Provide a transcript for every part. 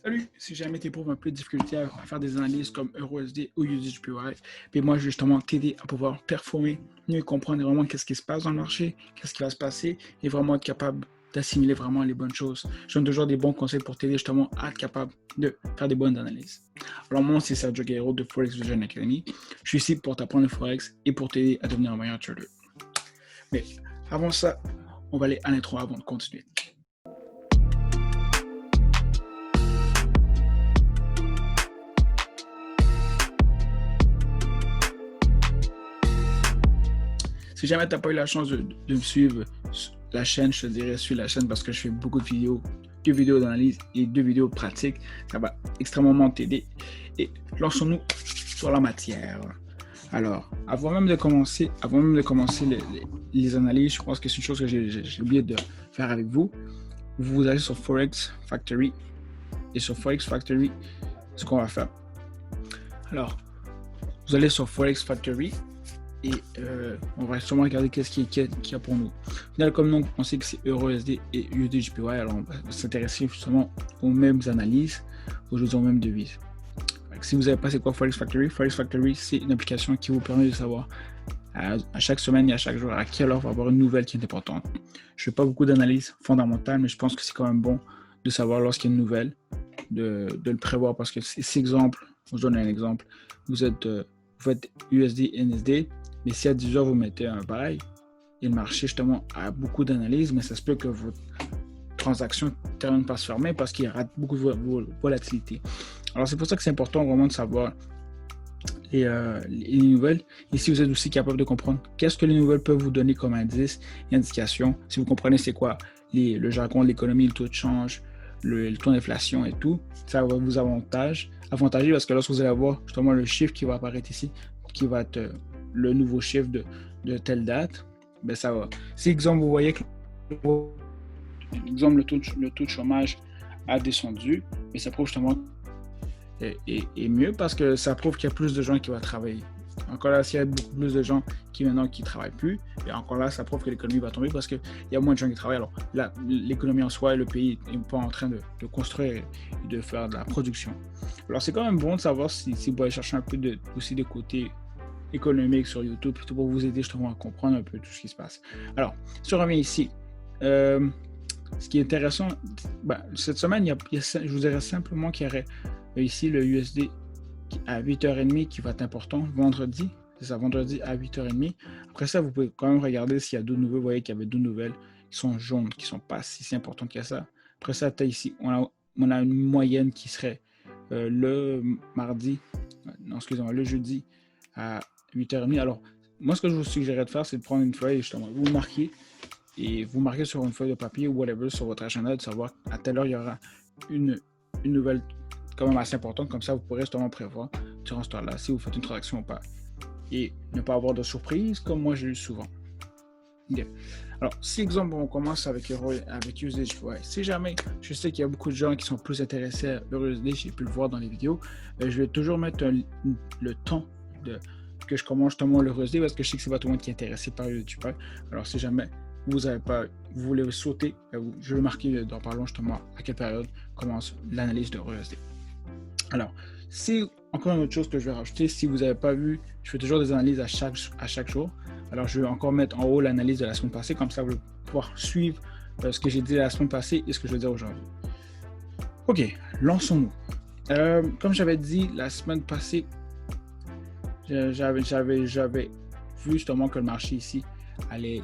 Salut, si jamais tu éprouves un peu de difficulté à faire des analyses comme EuroSD ou USDJPY, puis moi je vais justement t'aider à pouvoir performer, mieux comprendre vraiment qu'est-ce qui se passe dans le marché, qu'est-ce qui va se passer et vraiment être capable d'assimiler vraiment les bonnes choses. Je donne toujours des bons conseils pour t'aider justement à être capable de faire des bonnes analyses. Alors moi c'est Sergio Guerrero de Forex Vision Academy. Je suis ici pour t'apprendre le Forex et pour t'aider à devenir un meilleur trader. Mais avant ça, on va aller à l'intro avant de continuer. Si jamais tu n'as pas eu la chance de me suivre la chaîne, je te dirais suis la chaîne parce que je fais beaucoup de vidéos, 2 vidéos d'analyse et 2 vidéos pratiques. Ça va extrêmement t'aider. Et lançons-nous sur la matière. Alors, avant même de commencer les analyses, je pense que c'est une chose que j'ai oublié de faire avec vous. Vous allez sur Forex Factory. Et sur Forex Factory, ce qu'on va faire. Alors, vous allez sur Forex Factory. Et on va sûrement regarder qu'est-ce qu'il y a pour nous. Au final, comme nous, on sait que c'est EuroSD et USDJPY, alors on va s'intéresser justement aux mêmes analyses, aujourd'hui aux mêmes devises. Si vous n'avez pas c'est quoi Forex Factory, c'est une application qui vous permet de savoir à chaque semaine et à chaque jour à quelle heure va avoir une nouvelle qui est importante. Je ne fais pas beaucoup d'analyses fondamentales, mais je pense que c'est quand même bon de savoir lorsqu'il y a une nouvelle, de le prévoir parce que c'est exemple, je vous donne un exemple, vous faites USD, NSD, mais si à 10 heures vous mettez un buy et le marché justement a beaucoup d'analyses, mais ça se peut que votre transaction ne termine pas se fermer parce qu'il y aura beaucoup de volatilité. Alors c'est pour ça que c'est important vraiment de savoir les nouvelles. Et si vous êtes aussi capable de comprendre qu'est-ce que les nouvelles peuvent vous donner comme indice et indication, si vous comprenez c'est quoi le jargon de l'économie, le taux de change, le taux d'inflation et tout, ça va vous avantager parce que lorsque vous allez avoir justement le chiffre qui va apparaître ici, qui va être le nouveau chiffre de telle date, ben ça va. Si exemple vous voyez que exemple, le taux de chômage a descendu, mais ça prouve justement est mieux parce que ça prouve qu'il y a plus de gens qui vont travailler. Encore là, s'il y a beaucoup plus de gens qui maintenant qui ne travaillent plus, et encore là, ça prouve que l'économie va tomber parce qu'il y a moins de gens qui travaillent. Alors là, l'économie en soi et le pays n'est pas en train de construire et de faire de la production. Alors c'est quand même bon de savoir si vous allez chercher un peu aussi des côtés économiques sur YouTube, plutôt pour vous aider justement à comprendre un peu tout ce qui se passe. Alors, si on revient ici, ce qui est intéressant, cette semaine, je vous dirais simplement qu'il y aurait ici le USD à 8h30 qui va être important, vendredi, c'est ça, vendredi à 8h30. Après ça, vous pouvez quand même regarder s'il y a d'autres nouvelles. Vous voyez qu'il y avait deux nouvelles qui sont jaunes, qui ne sont pas si importantes que ça. Après ça, ici, on a une moyenne qui serait le jeudi à 8h30. Alors, moi, ce que je vous suggérerais de faire, c'est de prendre une feuille, justement, vous marquez sur une feuille de papier ou whatever sur votre agenda, de savoir à telle heure il y aura une nouvelle quand même assez importante, comme ça vous pourrez justement prévoir durant ce temps-là si vous faites une transaction ou pas. Et ne pas avoir de surprise comme moi j'ai eu souvent. Okay. Alors, si exemple on commence avec USDJPY, si jamais je sais qu'il y a beaucoup de gens qui sont plus intéressés à l'USD, j'ai pu le voir dans les vidéos, je vais toujours mettre le temps que je commence justement l'USD parce que je sais que c'est pas tout le monde qui est intéressé par USDJPY. Alors si jamais vous voulez sauter, je vais marquer dans parlant justement à quelle période commence l'analyse de USD. Alors, encore une autre chose que je vais rajouter, si vous n'avez pas vu, je fais toujours des analyses à chaque jour. Alors, je vais encore mettre en haut l'analyse de la semaine passée, comme ça vous allez pouvoir suivre ce que j'ai dit la semaine passée et ce que je vais dire aujourd'hui. Ok, lançons-nous. Comme j'avais dit la semaine passée, j'avais vu justement que le marché ici allait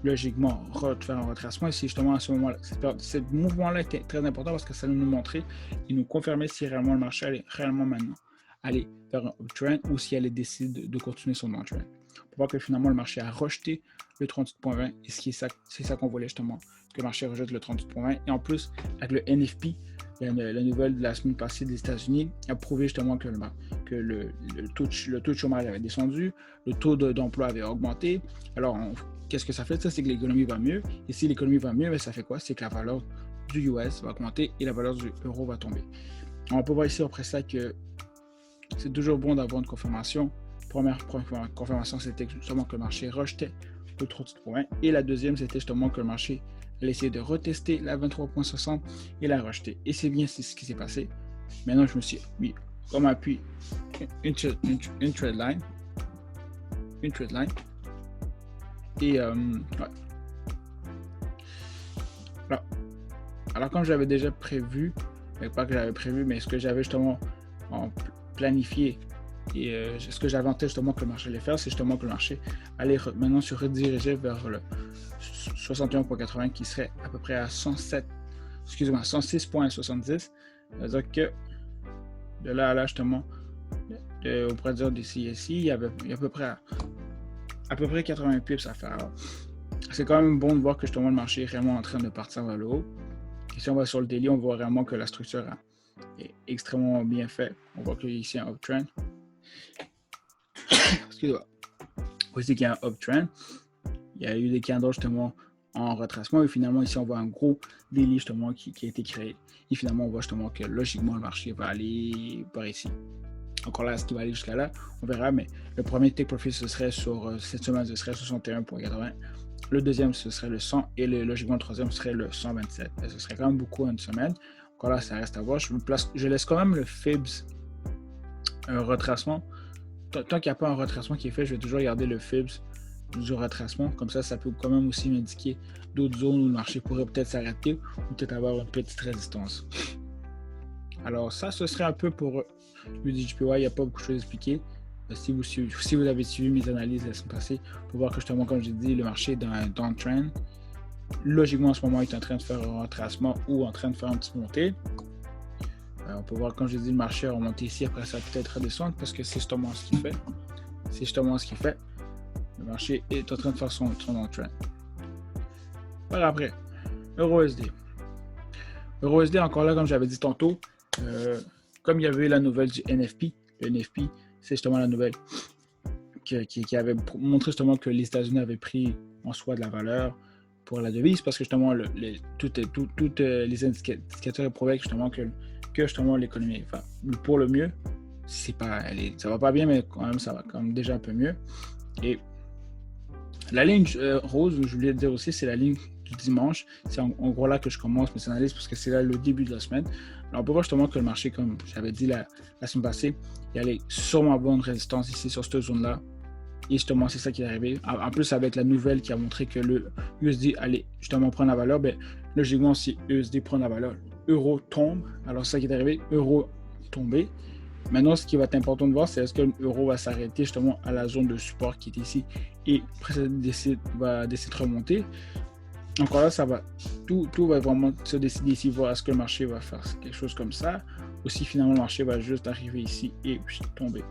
logiquement faire un retracement. Et c'est justement à ce moment-là, ce mouvement-là était très important parce que ça nous montrait et nous confirmait si réellement le marché allait réellement maintenant aller vers un uptrend ou si elle allait décider de continuer son downtrend. On peut voir que finalement le marché a rejeté le 38.20 et c'est ça qu'on voulait justement, que le marché rejette le 38.20 et en plus avec le NFP, la nouvelle de la semaine passée des États-Unis a prouvé justement que le taux de chômage avait descendu, le taux d'emploi avait augmenté. Alors qu'est-ce que ça fait? Ça, c'est que l'économie va mieux. Et si l'économie va mieux, ça fait quoi? C'est que la valeur du US va augmenter et la valeur du euro va tomber. On peut voir ici après ça que c'est toujours bon d'avoir une confirmation. Première confirmation, c'était justement que le marché rejetait le 38.20 et la deuxième, c'était justement que le marché elle a essayé de retester la 23.60 et la rejeter. Et c'est bien ce qui s'est passé. Maintenant, je me suis mis comme appui une trade line. Et ouais. Alors, comme j'avais déjà prévu, mais pas que j'avais prévu, mais ce que j'avais justement planifié et ce que j'avais en tête justement que le marché allait faire, c'est justement que le marché allait maintenant se rediriger vers le 61.80 qui serait à peu près à 106.70. C'est-à-dire que de là à là justement, on pourrait dire des CSI, il y a à peu près 80 pips à faire. Alors, c'est quand même bon de voir que justement le marché est vraiment en train de partir vers le haut. Et si on va sur le daily, on voit vraiment que la structure est extrêmement bien faite. On voit qu'il y a ici un uptrend. Excusez-moi. Voici qu'il y a un uptrend. Il y a eu des candles justement en retracement et finalement ici on voit un gros daily justement qui a été créé. Et finalement on voit justement que logiquement le marché va aller par ici. Encore là, est-ce qu'il va aller jusqu'à là? On verra, mais le premier take profit ce serait sur cette semaine, ce serait 61.80. Le deuxième, ce serait le 100 et logiquement le troisième serait le 127. Et ce serait quand même beaucoup en une semaine. Encore là, ça reste à voir. Je laisse quand même le FIBS un retracement. Tant qu'il n'y a pas un retracement qui est fait, je vais toujours garder le FIBS du retracement. Comme ça peut quand même aussi m'indiquer d'autres zones où le marché pourrait peut-être s'arrêter ou peut-être avoir une petite résistance. Alors ça, ce serait un peu pour le DJPY. Il n'y a pas beaucoup de choses à expliquer. Si vous avez suivi mes analyses la semaine passée, pour voir que justement, comme j'ai dit, le marché est dans un downtrend. Logiquement, en ce moment, il est en train de faire un retracement ou en train de faire une petite montée. On peut voir, comme j'ai dit, le marché a remonté ici. Après ça, peut-être redescendre parce que c'est justement ce qu'il fait. Le marché est en train de faire son downtrend. Par après, EURUSD. EURUSD, encore là, comme j'avais dit tantôt, comme il y avait la nouvelle du NFP, le NFP, c'est justement la nouvelle qui avait montré justement que les États-Unis avaient pris en soi de la valeur pour la devise parce que justement tous les indicateurs prouvaient justement que justement l'économie, enfin, pour le mieux, ça va pas bien, mais quand même ça va quand même déjà un peu mieux. Et la ligne rose, je voulais dire aussi, c'est la ligne du dimanche. C'est en gros là que je commence mes analyses parce que c'est là le début de la semaine. Alors on peut voir justement que le marché, comme j'avais dit la semaine passée, il allait sûrement avoir une résistance ici sur cette zone-là. Et justement, c'est ça qui est arrivé. En plus, avec la nouvelle qui a montré que le USD allait justement prendre la valeur, logiquement, si USD prend la valeur, euro tombe. Alors, c'est ça qui est arrivé, euro tombé. Maintenant, ce qui va être important de voir, c'est est-ce que l'euro va s'arrêter justement à la zone de support qui est ici et va décider de remonter. Encore là, tout va vraiment se décider ici, voir est-ce que le marché va faire quelque chose comme ça, ou si finalement le marché va juste arriver ici et tomber.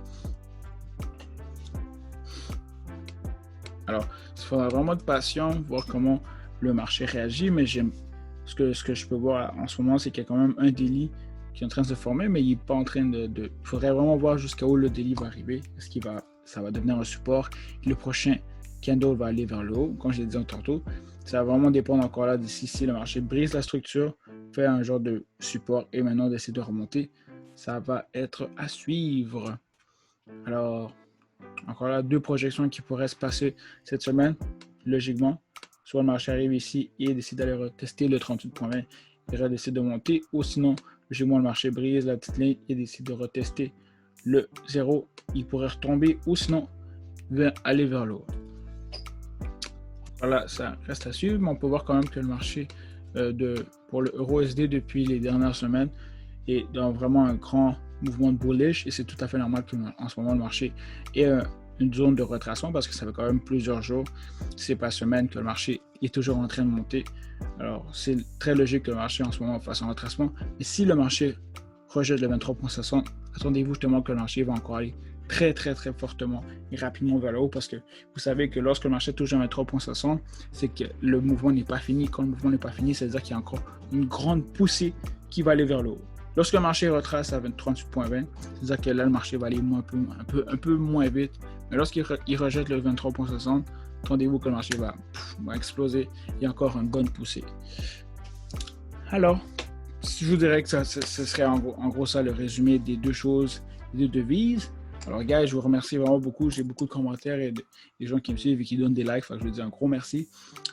Alors, il faudra vraiment être patient, voir comment le marché réagit, mais ce que je peux voir en ce moment, c'est qu'il y a quand même un daily qui est en train de se former, mais il n'est pas en train de... Il faudrait vraiment voir jusqu'à où le daily va arriver. Est-ce que ça va devenir un support et le prochain candle va aller vers le haut, comme je l'ai dit tantôt. Ça va vraiment dépendre encore là d'ici si le marché brise la structure, fait un genre de support et maintenant d'essayer de remonter. Ça va être à suivre. Alors, encore là, deux projections qui pourraient se passer cette semaine, logiquement. Soit le marché arrive ici et décide d'aller retester le 38.20 et décide de monter, ou sinon, logiquement, le marché brise la petite ligne et décide de retester le 0. Il pourrait retomber ou sinon aller vers le haut. Voilà, ça reste à suivre, mais on peut voir quand même que le marché pour le EURUSD depuis les dernières semaines est dans vraiment un grand mouvement de bullish et c'est tout à fait normal qu'en ce moment le marché ait une zone de retracement parce que ça fait quand même plusieurs jours, c'est pas semaine que le marché est toujours en train de monter. Alors c'est très logique que le marché en ce moment fasse un retracement, mais si le marché rejette le 23.60, attendez-vous justement que le marché va encore aller très fortement et rapidement vers le haut parce que vous savez que lorsque le marché touche un 23.60, c'est que le mouvement n'est pas fini. Quand le mouvement n'est pas fini, c'est-à-dire qu'il y a encore une grande poussée qui va aller vers le haut. Lorsque le marché retrace à 38.20, c'est-à-dire que là le marché va aller un peu moins vite. Mais lorsqu'il rejette le 23.60, attendez-vous que le marché va exploser. Il y a encore une bonne poussée. Alors, je vous dirais que ce serait en gros ça le résumé des deux choses, des deux devises. Alors, gars, je vous remercie vraiment beaucoup. J'ai beaucoup de commentaires et des gens qui me suivent et qui donnent des likes. Fait que je vous dis un gros merci.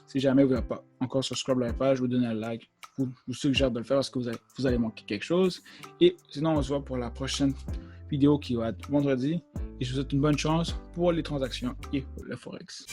Si jamais vous n'avez pas encore subscribe à la page, je vous donne un like. Je vous suggère de le faire parce que vous allez manquer quelque chose. Et sinon, on se voit pour la prochaine vidéo qui va être vendredi. Et je vous souhaite une bonne chance pour les transactions et le Forex.